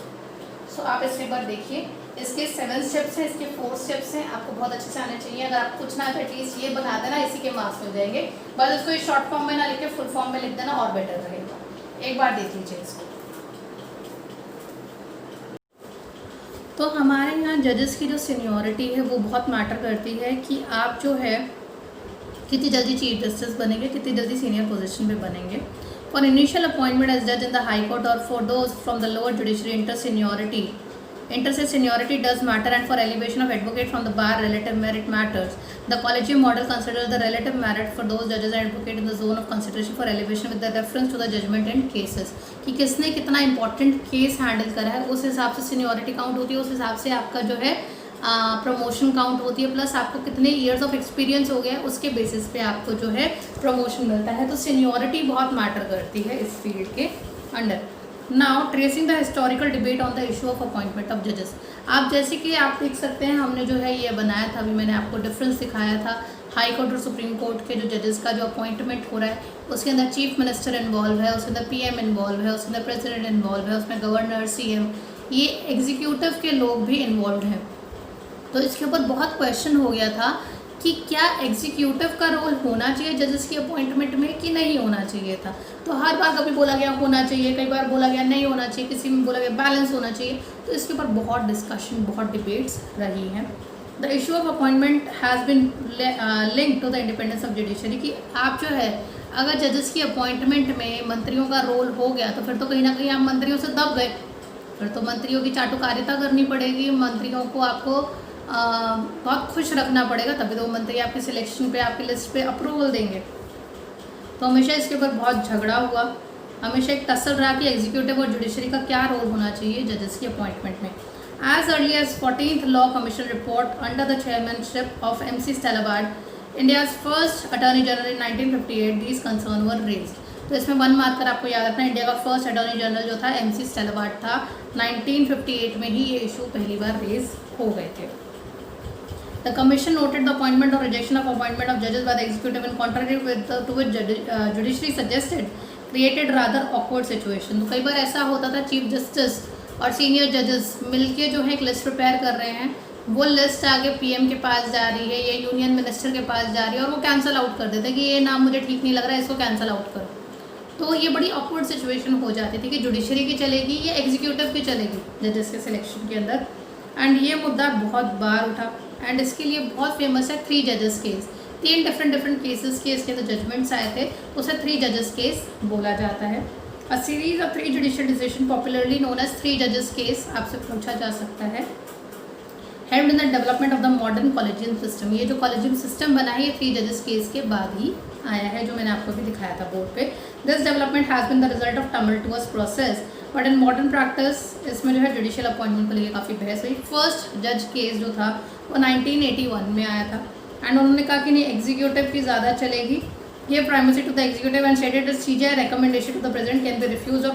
सो आप इस पेपर देखिए, इसके 7 स्टेप्स हैं, इसके 4 स्टेप्स हैं, आपको बहुत अच्छे से आने चाहिए। अगर आप कुछ ना तो एटलीस्ट ये बना देना, इसी के मार्क्स मिल जाएंगे। बस इसको शॉर्ट फॉर्म में ना लिख के फुल फॉर्म में लिख देना और बेटर रहेगा। एक बार देख लीजिए इसको। तो हमारे यहाँ जजेस की जो सीनियरिटी है वो बहुत मैटर करती है कि आप जो है कितनी जल्दी चीफ जस्टिस बनेंगे, कितनी जल्दी सीनियर पोजीशन पे बनेंगे। फॉर इनिशियल अपॉइंटमेंट एज जज इन द हाई कोर्ट और for those from the lower judiciary interstate seniority does matter, and for elevation of advocate from the bar relative merit matters. The collegium model considers the relative merit for those judges and advocate in the zone of consideration for elevation with the reference to the judgment and cases, कि किसने कितना important case handle करा है, उस हिसाब से seniority count होती है, उस हिसाब से आपका जो है प्रमोशन काउंट होती है, प्लस आपको कितने ईयर्स ऑफ एक्सपीरियंस हो गया उसके बेसिस पे आपको जो है प्रमोशन मिलता है। तो सीनियरिटी बहुत मैटर करती है इस फील्ड के under. Now tracing the historical debate on the issue of appointment of जजेस। आप जैसे कि आप देख सकते हैं, हमने जो है ये बनाया था, अभी मैंने आपको डिफरेंस दिखाया था हाई कोर्ट और सुप्रीम कोर्ट के जो जजेस का जो अपॉइंटमेंट हो रहा है, उसके अंदर चीफ मिनिस्टर इन्वॉल्व है, उसके अंदर PM इन्वॉल्व है, उसके अंदर प्रेसिडेंट इन्वॉल्व है, उसमें गवर्नर, CM, ये एग्जीक्यूटिव के लोग भी इन्वॉल्व हैं। तो इसके ऊपर बहुत क्वेश्चन हो गया था कि क्या एग्जीक्यूटिव का रोल होना चाहिए जजेस की अपॉइंटमेंट में कि नहीं होना चाहिए था। तो हर बार कभी बोला गया होना चाहिए, कई बार बोला गया नहीं होना चाहिए, किसी में बोला गया बैलेंस होना चाहिए। तो इसके ऊपर बहुत डिस्कशन, बहुत डिबेट्स रही हैं। The issue of appointment has been link to the independence of judiciary, कि आप जो है अगर जजेस की अपॉइंटमेंट में मंत्रियों का रोल हो गया तो फिर तो कहीं ना कहीं आप मंत्रियों से दब गए, फिर तो मंत्रियों की चाटुकारिता करनी पड़ेगी, मंत्रियों को आपको बहुत खुश रखना पड़ेगा, तभी तो मंत्री आपके सिलेक्शन पे, आपकी लिस्ट पे अप्रूवल देंगे। तो हमेशा इसके ऊपर बहुत झगड़ा हुआ, हमेशा एक टसल रहा कि एग्जीक्यूटिव और जुडिशरी का क्या रोल होना चाहिए जजेस की अपॉइंटमेंट में। As early as 14th law commission report under the chairmanship of MC Stalabard India's first attorney general in 1958 these concern were raised. तो इसमें 1 मार्कर आपको याद रखना, इंडिया का फर्स्ट अटॉर्नी जनरल जो था MC स्टेलवार्ट था। 1958 में ही ये इशू पहली बार रेज हो गए थे। The commission noted the appointment or rejection of appointment of judges by the executive in contrary to which judiciary suggested created rather awkward situation। तो कई बार ऐसा होता था चीफ जस्टिस और सीनियर जजेस मिलके जो है एक लिस्ट प्रिपेयर कर रहे हैं, वो लिस्ट आगे PM के पास जा रही है या यूनियन मिनिस्टर के पास जा रही है और वो कैंसिल आउट कर देते हैं कि ये नाम मुझे ठीक नहीं लग रहा है, इसको कैंसिल आउट करो। तो ये बड़ी ऑकवर्ड सिचुएशन हो जाती थी कि जुडिशरी की चलेगी या एग्जीक्यूटिव की चलेगी जजेस के सिलेक्शन के अंदर। एंड ये मुद्दा बहुत बार उठा एंड इसके लिए बहुत फेमस है 3 जजेस केस। 3 डिफरेंट केसेस के इसके अंदर जजमेंट्स आए थे, उसे 3 जजेस केस बोला जाता है। A series of 3 judicial decision popularly known as 3 जजेस केस आपसे पूछा जा सकता है। Help in the development of the modern collegium system. ये जो कॉलेजियम सिस्टम बना है ये 3 जजेस केस के बाद ही आया है, जो मैंने आपको भी दिखाया था बोर्ड पे। This development has been the result of tumultuous process but in modern practice इसमें जो है जुडिशियल अपॉइंटमेंट को लेकर काफ़ी बहस हुई। फर्स्ट जज केस जो था वो 1981 में आया था एंड उन्होंने कहा कि नहीं एग्जीक्यूटिव की ज़्यादा चलेगी, ये primacy to the executive and stated that CJI recommendation to the president can be refused or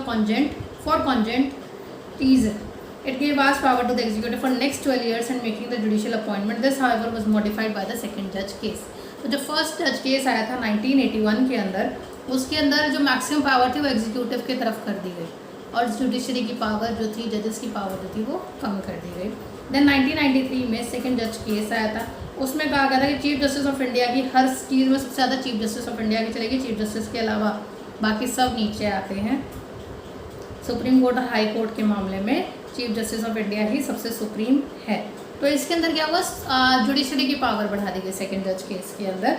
congent reason. It gave vast power to the executive for next 12 years and making the judicial appointment. This however was modified by the second judge case. तो जो first जज case आया था 1981 के अंदर, उसके अंदर जो मैक्सिमम पावर थी वो एग्जीक्यूटिव की तरफ कर दी गई और जुडिशरी की पावर जो थी, जजेस की पावर जो थी वो कम कर दी गई। देन 1993 में सेकंड जज केस आया था, उसमें कहा गया था कि चीफ जस्टिस ऑफ इंडिया की हर चीज़ में सबसे ज़्यादा चीफ जस्टिस ऑफ इंडिया की चलेगी, चीफ जस्टिस के अलावा बाकी सब नीचे आते हैं। सुप्रीम कोर्ट और हाई कोर्ट के मामले में चीफ जस्टिस ऑफ इंडिया ही सबसे सुप्रीम है। तो इसके अंदर क्या हुआ, जुडिशरी की पावर बढ़ा दी गई सेकेंड जज केस के अंदर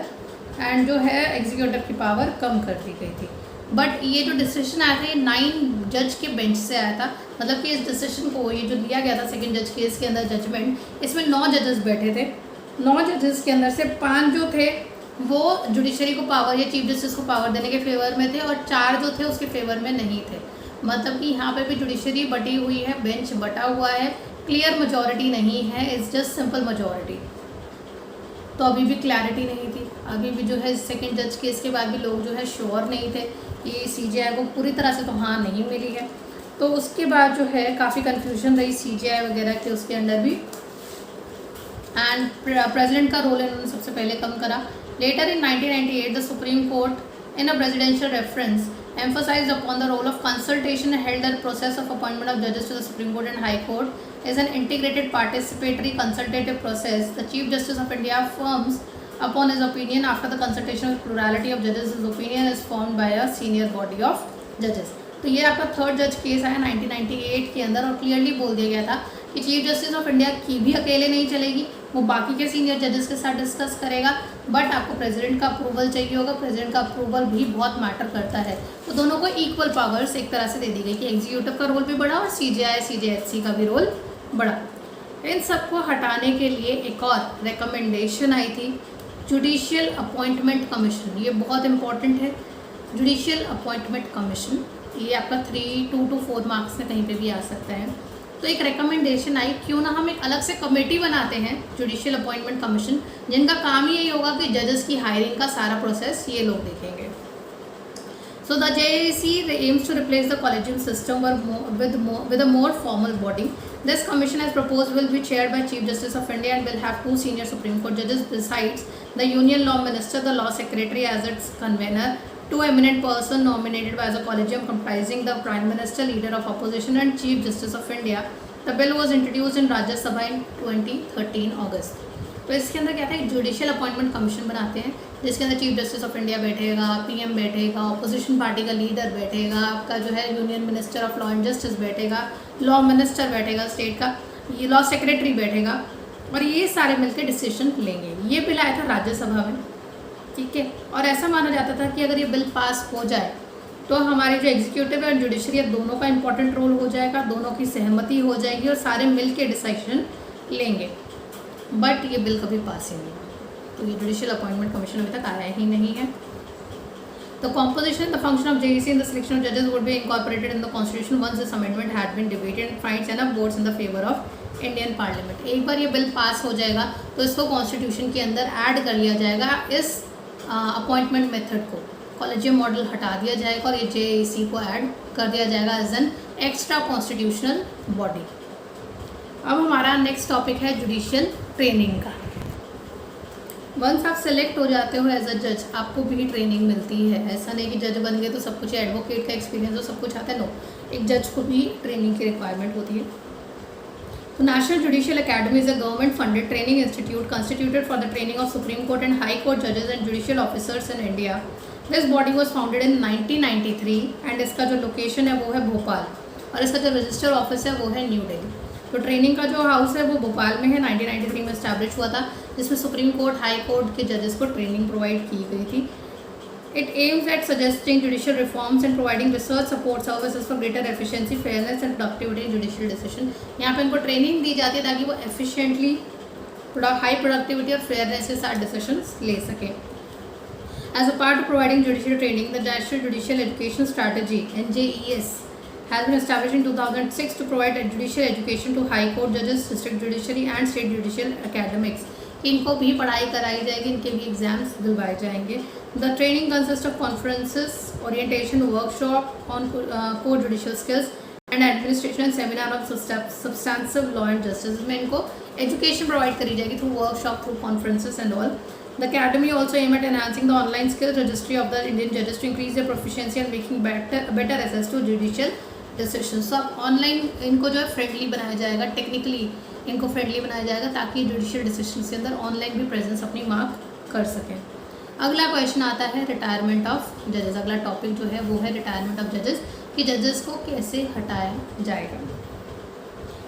एंड जो है एग्जीक्यूटिव की पावर कम कर दी गई थी। बट ये जो डिसीजन आया था ये 9 जज के बेंच से आया था, मतलब कि इस डिसीजन को ये जो लिया गया था सेकंड जज केस के अंदर जजमेंट, इसमें 9 जजेस बैठे थे। 9 जजेस के अंदर से 5 जो थे वो जुडिशरी को पावर या चीफ जस्टिस को पावर देने के फेवर में थे और 4 जो थे उसके फेवर में नहीं थे। मतलब कि यहाँ पे भी जुडिशरी बटी हुई है, बेंच बटा हुआ है, क्लियर मेजॉरिटी नहीं है, इट्स जस्ट सिंपल मेजॉरिटी। तो अभी भी क्लैरिटी नहीं थी, अभी भी जो है सेकंड जज केस के बाद भी लोग जो है श्योर नहीं थे कि CJI को पूरी तरह से तो हाँ नहीं मिली है। तो उसके बाद जो है काफ़ी कन्फ्यूजन रही CJI वगैरह के उसके अंदर भी एंड प्रेसिडेंट का रोल इन्होंने सबसे पहले कम करा। Later in 1998 the supreme Court in a presidential reference emphasized upon the role of consultation and held that process of appointment of judges to the Supreme Court and High Court is an integrated participatory consultative process. The Chief Justice of India affirms upon his opinion after the consultation of plurality of judges. His opinion is formed by a senior body of judges. तो ये आपका third जज case आया 1998 के अंदर और clearly बोल दिया गया था कि चीफ जस्टिस ऑफ इंडिया की भी अकेले नहीं चलेगी, वो बाकी के सीनियर जजेस के साथ डिस्कस करेगा, बट आपको प्रेसिडेंट का अप्रूवल चाहिए होगा। प्रेसिडेंट का अप्रूवल भी बहुत मैटर करता है। तो दोनों को इक्वल पावर्स एक तरह से दे दी गई कि एग्जीक्यूटिव का रोल भी बढ़ा और CJI का भी रोल बढ़ा। इन सबको हटाने के लिए एक और रिकमेंडेशन आई थी, जुडिशियल अपॉइंटमेंट कमीशन। ये बहुत इंपॉर्टेंट है, जुडिशियल अपॉइंटमेंट कमीशन। ये आपका 2 to 4 मार्क्स में कहीं पे भी आ सकता है। तो एक रिकमेंडेशन आई, क्यों ना हम एक अलग से कमेटी बनाते हैं जुडिशियल अपॉइंटमेंट कमीशन, जिनका काम यही होगा कि जजेस की हायरिंग का सारा प्रोसेस ये लोग देखेंगे। So the JAC aims to replace the collegium system with a more formal body. This commission as proposed will be chaired by Chief Justice of India and will have 2 senior Supreme Court judges besides the Union Law Minister, the Law Secretary as its convener, 2 eminent person nominated by the collegium comprising the Prime Minister, Leader of Opposition and Chief Justice of India. The bill was introduced in Rajya Sabha in 2013 August. तो इसके अंदर क्या था, एक judicial appointment commission बनाते हैं जिसके अंदर चीफ जस्टिस ऑफ इंडिया बैठेगा, PM बैठेगा, अपोजिशन पार्टी का लीडर बैठेगा, आपका जो है union minister of law and justice बैठेगा, लॉ मिनिस्टर बैठेगा स्टेट का, ये लॉ सेक्रेटरी बैठेगा और ये सारे मिलकर डिसीजन लेंगे। ये बिल आया था राज्यसभा में, ठीक है। और ऐसा माना जाता था कि अगर ये बिल पास हो जाए तो हमारे जो एग्जीक्यूटिव और जुडिशरी है दोनों का इंपॉर्टेंट रोल हो जाएगा, दोनों की सहमति हो जाएगी और सारे मिल के डिसीजन लेंगे। बट ये बिल कभी पास ही नहीं हुआ, तो ये जुडिशियल अपॉइंटमेंट कमीशन अभी तक आया ही नहीं है। The composition and the function of JAC in the selection of judges would be incorporated in the constitution once this amendment had been debated and finds enough votes in the favor of Indian parliament. एक बार ये bill pass हो जाएगा तो इसको constitution के अंदर add कर लिया जाएगा, इस अपॉइंटमेंट मेथड को कॉलेजियम मॉडल हटा दिया जाएगा और ये JAC को ऐड कर दिया जाएगा as an extra constitutional body. अब हमारा नेक्स्ट टॉपिक है जुडिशियल ट्रेनिंग का। वंस आप सेलेक्ट हो जाते हो एज अ जज, आपको भी ट्रेनिंग मिलती है। ऐसा नहीं कि जज बन गए तो सब कुछ, एडवोकेट का एक्सपीरियंस हो सब कुछ आता है, नो, एक जज को भी ट्रेनिंग की रिक्वायरमेंट होती है। तो national judicial academy is a government funded training institute constituted for the training of Supreme court and high court जजेस and judicial officers in India. This body was founded in 1993 and इसका जो location है वो है भोपाल और इसका जो register office है वो है न्यू दिल्ली। तो ट्रेनिंग का जो हाउस है वो भोपाल में है, 1993 में इस्टेब्लिश हुआ था, जिसमें सुप्रीम कोर्ट हाई कोर्ट के जजेस को ट्रेनिंग प्रोवाइड की गई थी। It aims at suggesting judicial reforms and providing research support services for greater efficiency, fairness and productivity in judicial decision. यहाँ पे इनको ट्रेनिंग दी जाती है ताकि वो एफिशिएंटली हाई प्रोडक्टिविटी और फेयरनेस के साथ डिसीजन ले सकें। As a part of providing judicial training, the national judicial education strategy NJES has been established in 2006 to provide judicial education to high court judges, district judiciary and state judicial academics। इनको भी पढ़ाई कराई जाएगी, इनके भी exams दिलवाए जाएंगे। The training consist of conferences, orientation, workshop on court judicial skills and administration and seminar of substantive law and justice. में इनको एजुकेशन प्रोवाइड करी जाएगी through workshop, through conferences and all. The academy also aim at enhancing the online skills registry of the Indian judges to increase their proficiency and making better access to judicial decision. So अब online इनको जो है friendly बनाया जाएगा, technically इनको friendly बनाया जाएगा ताकि जुडिशियल डिसीजन के अंदर ऑनलाइन भी प्रेजेंस अपनी मार्क कर सकें। अगला क्वेश्चन आता है रिटायरमेंट ऑफ जजेस। अगला टॉपिक जो है वो है रिटायरमेंट ऑफ जजेस, कि जजेस को कैसे हटाया जाएगा।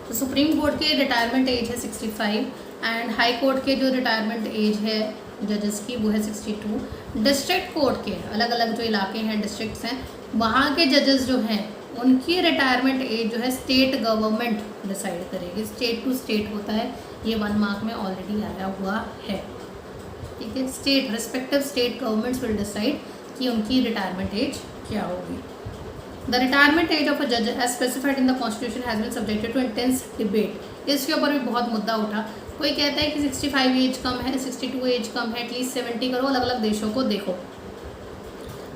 तो सुप्रीम कोर्ट के रिटायरमेंट एज है 65 एंड हाई कोर्ट के जो रिटायरमेंट एज है जजेस की वो है 62। डिस्ट्रिक्ट कोर्ट के अलग अलग जो इलाके हैं, डिस्ट्रिक्ट्स हैं, वहाँ के जजेस जो हैं उनकी रिटायरमेंट एज जो है स्टेट गवर्नमेंट डिसाइड करेगी। स्टेट टू स्टेट होता है, ये 1 मार्क में ऑलरेडी आया हुआ है, ठीक है। State respective state governments will decide कि उनकी रिटायरमेंट एज क्या होगी। The retirement age of a जज as specified in the constitution has been subjected to intense debate. इसके ऊपर भी बहुत मुद्दा उठा। कोई कहता है कि 65 एज कम है, 62 एज कम है, एटलीस्ट 70 करो, अलग अलग देशों को देखो।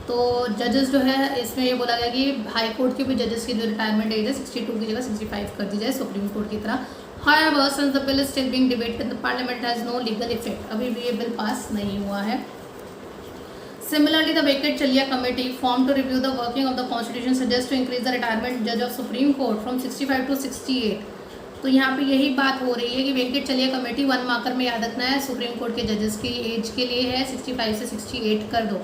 तो जजेस जो है इसमें ये बोला गया कि हाई कोर्ट के भी जजेस की जो रिटायरमेंट एज है 62 की जगह 65 कर दी जाए, सुप्रीम कोर्ट की तरह। However, since the bill is still being debated, the parliament has no legal effect। अभी भी ये बिल पास नहीं हुआ है। Similarly, the Vacate Chalia Committee formed to review the working of the Constitution suggests to increase the retirement judge of Supreme Court from 65 to 68। तो यहाँ पे यही बात हो रही है कि वेंकट चलिया कमेटी 1 मार्कर में याद रखना है, सुप्रीम कोर्ट के जजेस की एज के लिए है 65 से 68 कर दो।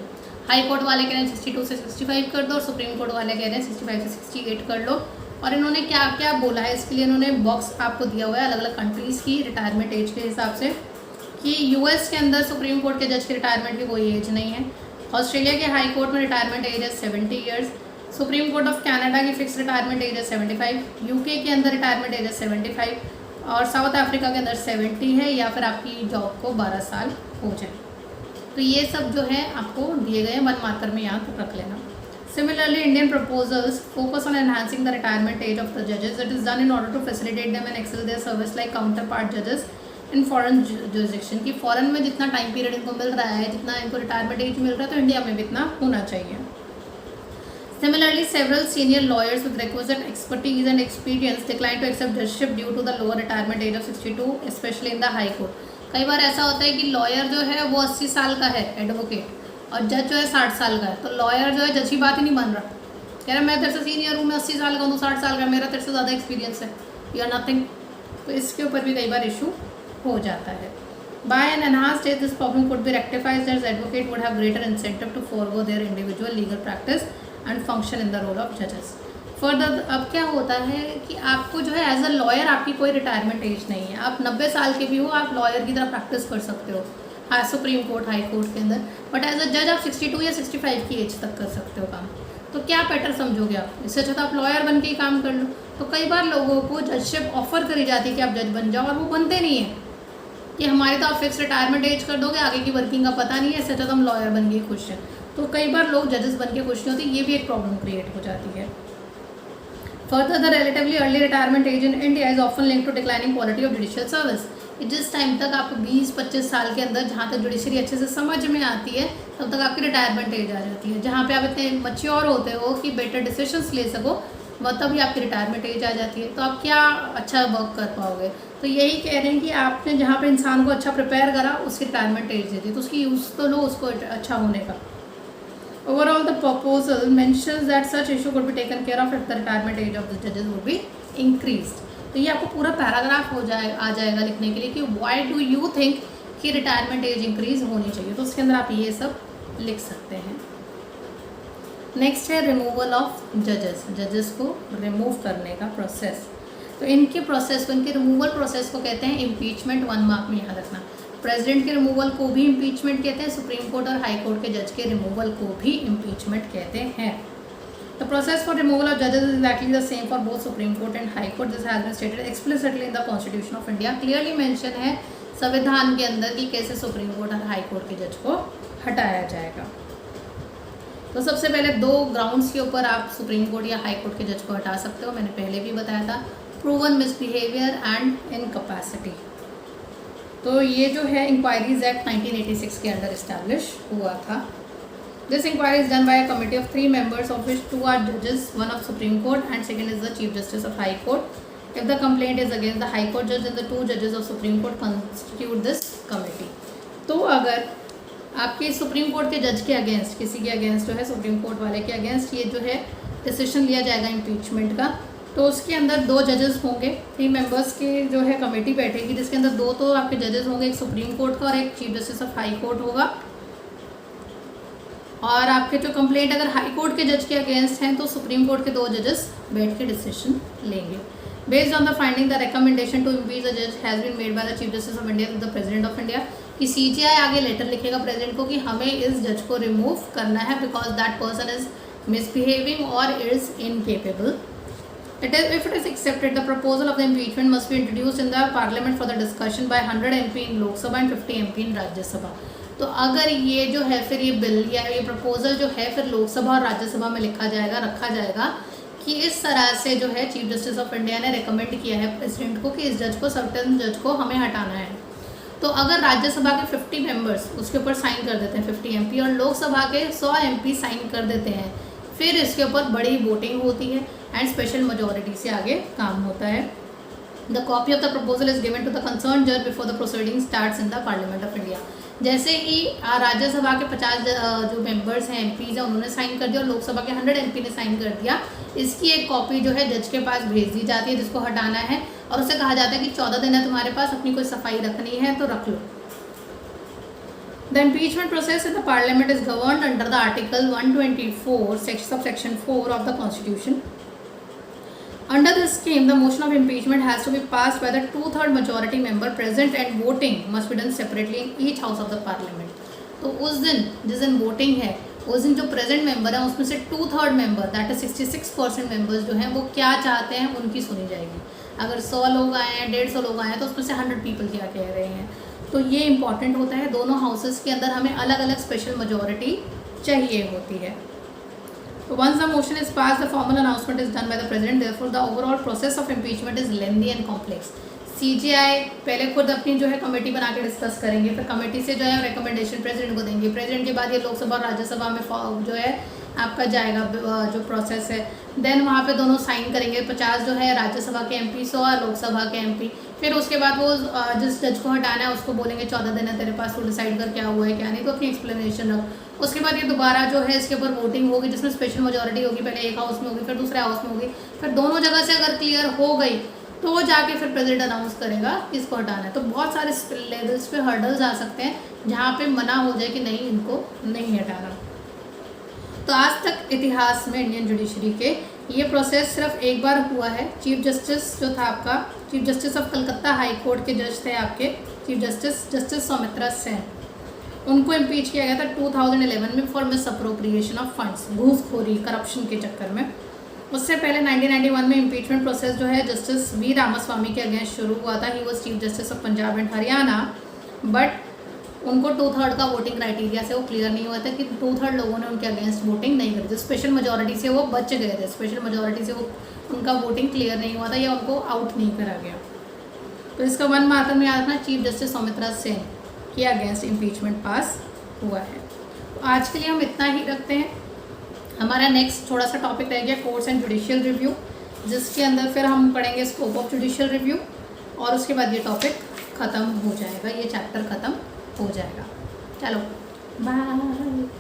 हाई कोर्ट वाले कह रहे हैं 62 से 65 कर दो और सुप्रीम कोर्ट वाले कह रहे हैं 65 से 68 कर लो। और इन्होंने क्या क्या बोला है इसके लिए इन्होंने बॉक्स आपको दिया हुआ है अलग अलग कंट्रीज़ की रिटायरमेंट एज के हिसाब से, कि US के अंदर सुप्रीम कोर्ट के जज की रिटायरमेंट की कोई एज नहीं है। ऑस्ट्रेलिया के हाई कोर्ट में रिटायरमेंट एज है 70 years. Supreme Court of Canada की फिक्स रिटायरमेंट एज है 75। UK के अंदर रिटायरमेंट एज है 75 और साउथ अफ्रीका के अंदर 70 है, या फिर आपकी जॉब को 12 साल हो जाए। तो ये सब जो है आपको दिए गए 1 मार्कर में याद रख लेना। Similarly, Indian proposals focus on enhancing the retirement age of the judges. It is done in order to facilitate them and excel their service like counterpart judges in foreign jurisdiction। कि foreign में जितना time period इनको मिल रहा है, जितना इनको retirement age मिल रहा है, तो इंडिया में भी इतना होना चाहिए। Similarly, several senior lawyers with requisite expertise and experience decline to accept judgeship due to the lower retirement age of 62, especially in the high court। कई बार ऐसा होता है कि लॉयर जो है वो 80 साल का है एडवोकेट, और जज जो है 60 साल का है। तो लॉयर जो है जज की बात ही नहीं मान रहा, कह रहा मैं तेरे से सीनियर हूँ, मैं 80 साल का हूँ, 60 साल का, मेरा तेरे से ज़्यादा एक्सपीरियंस है, यू आर नथिंग। तो इसके ऊपर भी कई बार इशू हो जाता है। By an enhanced age this problem could be rectified as advocate would have greater incentive to forgo their individual legal practice and function in the role of जजेस। Further अब क्या होता है कि आपको जो है एज अ लॉयर आपकी कोई रिटायरमेंट एज नहीं है, आप 90 साल के भी हो, आप लॉयर की तरह प्रैक्टिस कर सकते हो सुप्रीम कोर्ट हाई कोर्ट के अंदर, बट एज अ जज आप 62 या 65 की एज तक कर सकते हो काम। तो क्या बेटर समझोगे आप, इससे अच्छा तो आप लॉयर बन के ही काम कर लो। तो कई बार लोगों को जजशिप ऑफर करी जाती है कि आप जज बन जाओ, और वो बनते नहीं है कि हमारी तो आप फिक्स रिटायरमेंट एज कर दोगे, आगे की वर्किंग का पता नहीं है, इससे अच्छा तो हम लॉयर बन के खुश हैं। तो कई बार लोग जजेस बन के खुश नहीं होते, ये भी एक प्रॉब्लम क्रिएट हो जाती है। Further, the relatively early retirement age in India is often linked to declining quality of judicial service. कि जिस टाइम तक आपको 20-25 साल के अंदर जहाँ तक जुडिशरी अच्छे से समझ में आती है तब तक आपकी रिटायरमेंट एज आ जाती है, जहाँ पे आप इतने मैच्योर होते हो कि बेटर डिसीजंस ले सको, वह तभी आपकी रिटायरमेंट एज आ जाती है। तो आप क्या अच्छा वर्क कर पाओगे। तो यही कह रहे हैं कि आपने जहाँ पे इंसान को अच्छा प्रिपेयर करा उसकी रिटायरमेंट एज दे दी, तो उसकी यूज़ तो लो उसको अच्छा होने का। Overall, the proposal mentions that such issue could be taken care of if the retirement age of the judges would be increased. तो ये आपको पूरा पैराग्राफ आ जाएगा लिखने के लिए कि why do you think कि रिटायरमेंट एज इंक्रीज होनी चाहिए, तो उसके अंदर आप ये सब लिख सकते हैं। नेक्स्ट है रिमूवल ऑफ जजेस को रिमूव करने का प्रोसेस। तो इनके प्रोसेस को, इनके रिमूवल प्रोसेस को कहते हैं इम्पीचमेंट। 1 मार्क में याद रखना। प्रेसिडेंट के रिमूवल को भी इम्पीचमेंट कहते हैं, सुप्रीम कोर्ट और हाई कोर्ट के जज के रिमूवल को भी इम्पीचमेंट कहते हैं। The process for removal of जजेस is actually the same for both supreme court and high court. This has been stated explicitly in the constitution of India. Clearly mention है संविधान के अंदर कि कैसे सुप्रीम कोर्ट और हाई कोर्ट के जज को हटाया जाएगा। तो सबसे पहले 2 ग्राउंड्स के ऊपर आप सुप्रीम कोर्ट या हाई कोर्ट के जज को हटा सकते हो, मैंने पहले भी बताया था, प्रूवन मिसबिहेवियर एंड इनकैपेसिटी। तो ये जो है इंक्वायरीज एक्ट 1986 के अंडर इस्टेब्लिश हुआ था। This inquiry is done by a committee of 3 members of which 2 are judges, 1 of Supreme Court and 2nd is the Chief Justice of High Court. If the complaint is against the High Court judge, then the 2 judges of Supreme Court constitute this committee. तो अगर आपके supreme Court के जज के against, किसी के against जो है सुप्रीम कोर्ट वाले के अगेंस्ट ये जो है डिसीजन लिया जाएगा इम्पीचमेंट का, तो उसके अंदर 2 जजेस होंगे, 3 members की जो है कमेटी बैठेगी, जिसके अंदर 2 तो आपके जजेस होंगे, एक सुप्रीम कोर्ट का और एक chief justice of high court होगा। और आपके जो कंप्लेंट अगर हाई कोर्ट के जज के अगेंस्ट हैं तो सुप्रीम कोर्ट के 2 जजेस बैठ के डिसीजन लेंगे। Based on the finding the recommendation to impeach the जज has been made by the chief justice of India to the president of India, कि CJI आगे लेटर लिखेगा प्रेसिडेंट को कि हमें इस जज को रिमूव करना है because that person is misbehaving और is incapable. If it is accepted, the proposal of the impeachment must be introduced in the Parliament for the discussion by 100 MP in Lok Sabha and 50 MP in राज्य सभा। तो अगर ये जो है फिर ये बिल या ये प्रपोजल जो है फिर लोकसभा और राज्यसभा में रखा जाएगा कि इस तरह से जो है चीफ जस्टिस ऑफ इंडिया ने रिकमेंड किया है प्रेसिडेंट को कि इस जज को, सर्टेन जज को हमें हटाना है। तो अगर राज्यसभा के 50 members उसके ऊपर साइन कर देते हैं 50 MP और लोकसभा के 100 MP साइन कर देते हैं, फिर इसके ऊपर बड़ी वोटिंग होती है एंड स्पेशल मेजॉरिटी से आगे काम होता है। The copy of the proposal is given to the concern जज before the proceeding starts in the Parliament of India. जैसे ही राज्यसभा के 50 जो मेंबर्स हैं, MPs हैं, उन्होंने साइन कर दिया और लोकसभा के 100 MP ने साइन कर दिया, इसकी एक कॉपी जो है जज के पास भेज दी जाती है जिसको हटाना है, और उससे कहा जाता है कि 14 दिन है तुम्हारे पास, अपनी कोई सफाई रखनी है तो रख लो। The impeachment process in the parliament is governed under the article 124 subsection 4 of the constitution. Under this scheme, the motion of impeachment has to be passed by the 2/3 majority member present and voting must be done separately in each house of the parliament. तो उस दिन जिस दिन voting है उस दिन जो present member है उसमें से 2/3 मेंबर दैट इज 66% मेंबर्स जो हैं वो क्या चाहते हैं उनकी सुनी जाएगी। अगर 100 लोग आए हैं, 150 लोग आए हैं तो उसमें से 100 पीपल क्या कह रहे हैं। तो ये इंपॉर्टेंट होता है, दोनों हाउसेस के अंदर हमें अलग अलग स्पेशल मेजॉरिटी चाहिए होती है। तो once the motion is pass the formal announcement is done by the president, therefore the overall process of impeachment is lengthy and complex. CJI पहले खुद अपनी जो है कमेटी बना के डिस्कस करेंगे, फिर कमेटी से जो है रिकमेंडेशन प्रेसिडेंट को देंगे, प्रेसिडेंट के बाद ये लोकसभा और राज्यसभा में जो है आपका जाएगा जो प्रोसेस है, देन वहाँ पे दोनों साइन करेंगे, 50 जो है राज्यसभा के MP, 100 लोकसभा के MP, फिर उसके बाद वो जिस जज को हटाना है उसको बोलेंगे 14 दिन है तेरे पास, तो डिसाइड कर क्या हुआ है क्या नहीं, तो अपनी एक्सप्लेनेशन रख। उसके बाद ये दोबारा जो है इसके ऊपर वोटिंग होगी जिसमें स्पेशल मेजॉरिटी होगी, पहले एक हाउस में होगी फिर दूसरे हाउस में होगी, फिर दोनों जगह से अगर क्लियर हो गई तो वो जाके फिर प्रेसिडेंट अनाउंस करेगा किसको हटाना है। तो बहुत सारे लेवल्स पे हर्डल्स आ सकते हैं जहाँ पे मना हो जाए कि नहीं इनको नहीं हटाना। तो आज तक इतिहास में इंडियन जुडिशरी के ये प्रोसेस सिर्फ एक बार हुआ है। चीफ जस्टिस जो था आपका, chief justice of Calcutta high court के जज थे आपके चीफ जस्टिस सौमित्रा सेन, उनको इम्पीच किया गया था 2011 में for miss appropriation of funds, घूसखोरी करप्शन के चक्कर में। उससे पहले 1991 में इम्पीचमेंट प्रोसेस जो है जस्टिस V रामास्वामी के अगेंस्ट शुरू हुआ था। He was chief justice of Punjab and Haryana, but उनको 2/3 का वोटिंग क्राइटेरिया से वो क्लियर नहीं हुआ था कि 2/3 लोगों ने उनके अगेंस्ट वोटिंग नहीं करी थी, स्पेशल मेजॉरिटी से वो बच गए थे, स्पेशल मेजॉरिटी से वो उनका वोटिंग क्लियर नहीं हुआ था या उनको आउट नहीं करा गया। तो इसका वन मार्कर में याद रखना, चीफ जस्टिस सौमित्रा सेन के अगेंस्ट इम्पीचमेंट पास हुआ है। तो आज के लिए हम इतना ही रखते हैं। हमारा नेक्स्ट थोड़ा सा टॉपिक रह गया कोर्ट्स एंड जुडिशियल रिव्यू, जिसके अंदर फिर हम पढ़ेंगे स्कोप ऑफ जुडिशियल रिव्यू और उसके बाद ये टॉपिक ख़त्म हो जाएगा, ये चैप्टर ख़त्म हो जाएगा। चलो बाय।